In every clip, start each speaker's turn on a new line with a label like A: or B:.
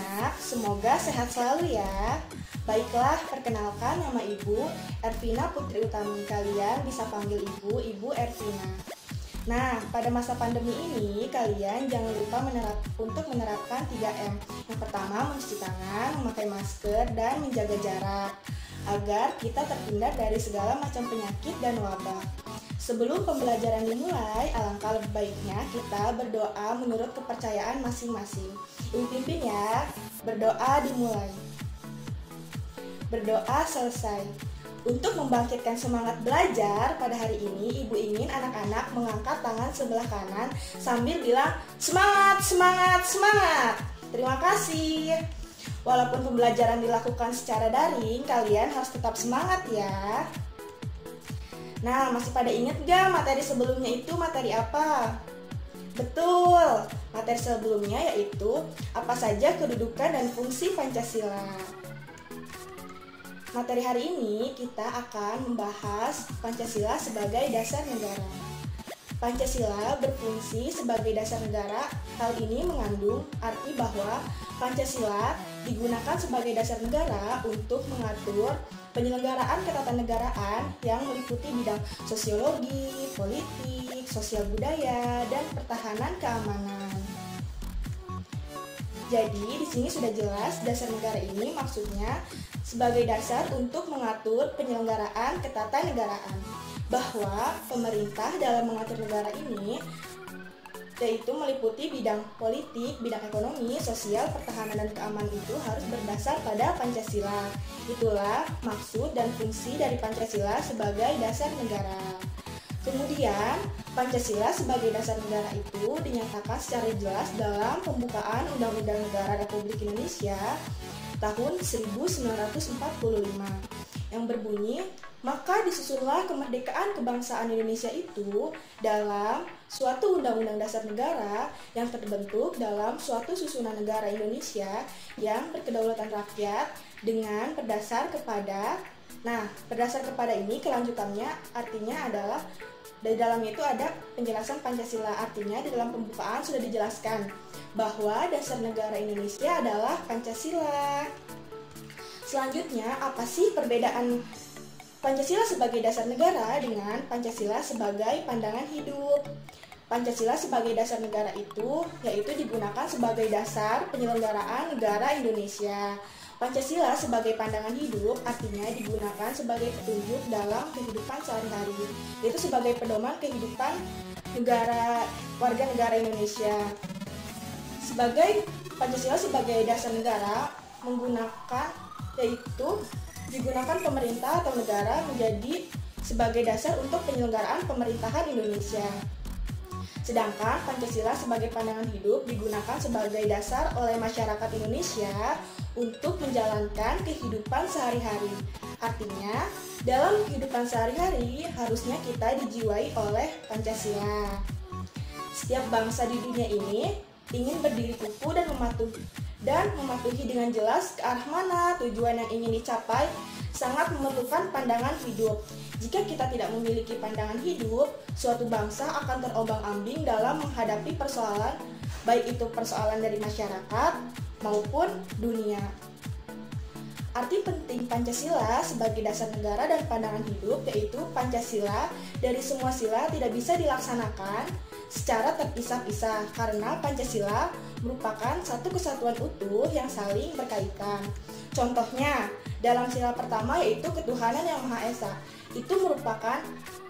A: anak-anak, semoga sehat selalu ya. Baiklah, perkenalkan nama Ibu Ervina Putri Utami. Kalian bisa panggil Ibu Ervina. Nah, pada masa pandemi ini, kalian jangan lupa untuk menerapkan 3M. Yang pertama, mencuci tangan, memakai masker, dan menjaga jarak, agar kita terhindar dari segala macam penyakit dan wabah. Sebelum pembelajaran dimulai, alangkah lebih baiknya kita berdoa menurut kepercayaan masing-masing. Ibu pimpin ya, berdoa dimulai. Berdoa selesai. Untuk membangkitkan semangat belajar pada hari ini, Ibu ingin anak-anak mengangkat tangan sebelah kanan sambil bilang semangat, semangat, semangat. Terima kasih. Walaupun pembelajaran dilakukan secara daring, kalian harus tetap semangat ya. Nah, masih pada ingat gak materi sebelumnya itu materi apa? Betul, materi sebelumnya yaitu apa saja kedudukan dan fungsi Pancasila. Materi hari ini kita akan membahas Pancasila sebagai dasar negara. Pancasila berfungsi sebagai dasar negara. Hal ini mengandung arti bahwa Pancasila digunakan sebagai dasar negara untuk mengatur penyelenggaraan ketatanegaraan yang meliputi bidang sosiologi, politik, sosial budaya, dan pertahanan keamanan. Jadi di sini sudah jelas dasar negara ini maksudnya sebagai dasar untuk mengatur penyelenggaraan ketatanegaraan, bahwa pemerintah dalam mengatur negara ini yaitu meliputi bidang politik, bidang ekonomi, sosial, pertahanan, dan keamanan itu harus berdasar pada Pancasila. Itulah maksud dan fungsi dari Pancasila sebagai dasar negara. Kemudian, Pancasila sebagai dasar negara itu dinyatakan secara jelas dalam pembukaan Undang-Undang Negara Republik Indonesia tahun 1945 yang berbunyi, maka disusunlah kemerdekaan kebangsaan Indonesia itu dalam suatu undang-undang dasar negara yang terbentuk dalam suatu susunan negara Indonesia yang berkedaulatan rakyat dengan berdasar kepada. Nah, berdasar kepada ini kelanjutannya artinya adalah di dalamnya itu ada penjelasan Pancasila. Artinya di dalam pembukaan sudah dijelaskan bahwa dasar negara Indonesia adalah Pancasila. Selanjutnya, apa sih perbedaan Pancasila sebagai dasar negara dengan Pancasila sebagai pandangan hidup? Pancasila sebagai dasar negara itu yaitu digunakan sebagai dasar penyelenggaraan negara Indonesia. Pancasila sebagai pandangan hidup artinya digunakan sebagai petunjuk dalam kehidupan sehari-hari, yaitu sebagai pedoman kehidupan warga negara Indonesia. Sebagai Pancasila sebagai dasar negara digunakan pemerintah atau negara menjadi sebagai dasar untuk penyelenggaraan pemerintahan Indonesia. Sedangkan Pancasila sebagai pandangan hidup digunakan sebagai dasar oleh masyarakat Indonesia untuk menjalankan kehidupan sehari-hari. Artinya, dalam kehidupan sehari-hari harusnya kita dijiwai oleh Pancasila. Setiap bangsa di dunia ini ingin berdiri kukuh dan mematuhi dengan jelas ke arah mana tujuan yang ingin dicapai, sangat memerlukan pandangan hidup. Jika kita tidak memiliki pandangan hidup, suatu bangsa akan terombang-ambing dalam menghadapi persoalan, baik itu persoalan dari masyarakat maupun dunia. Arti penting Pancasila sebagai dasar negara dan pandangan hidup yaitu Pancasila dari semua sila tidak bisa dilaksanakan secara terpisah-pisah karena Pancasila merupakan satu kesatuan utuh yang saling berkaitan. Contohnya, dalam sila pertama yaitu ketuhanan yang Maha Esa. Itu merupakan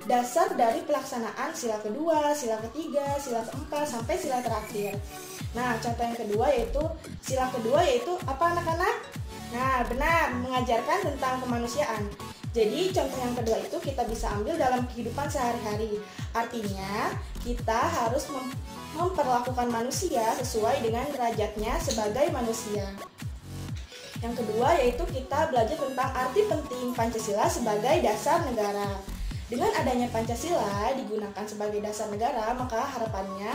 A: dasar dari pelaksanaan sila kedua, sila ketiga, sila keempat, sampai sila terakhir. Nah, contoh yang kedua yaitu sila kedua yaitu apa anak-anak? Nah, benar, mengajarkan tentang kemanusiaan. Jadi, contoh yang kedua itu kita bisa ambil dalam kehidupan sehari-hari. Artinya, kita harus memperlakukan manusia sesuai dengan derajatnya sebagai manusia. Yang kedua yaitu kita belajar tentang arti penting Pancasila sebagai dasar negara. Dengan adanya Pancasila digunakan sebagai dasar negara, maka harapannya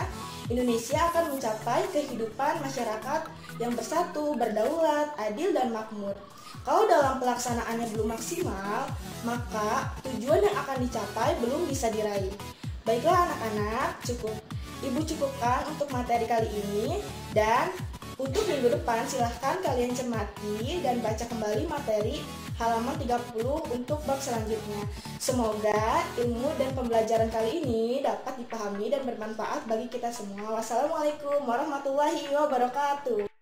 A: Indonesia akan mencapai kehidupan masyarakat yang bersatu, berdaulat, adil, dan makmur. Kalau dalam pelaksanaannya belum maksimal, maka tujuan yang akan dicapai belum bisa diraih. Baiklah anak-anak, Ibu cukupkan untuk materi kali ini dan Untuk minggu depan silahkan kalian cermati dan baca kembali materi halaman 30 untuk bab selanjutnya. Semoga ilmu dan pembelajaran kali ini dapat dipahami dan bermanfaat bagi kita semua. Wassalamualaikum warahmatullahi wabarakatuh.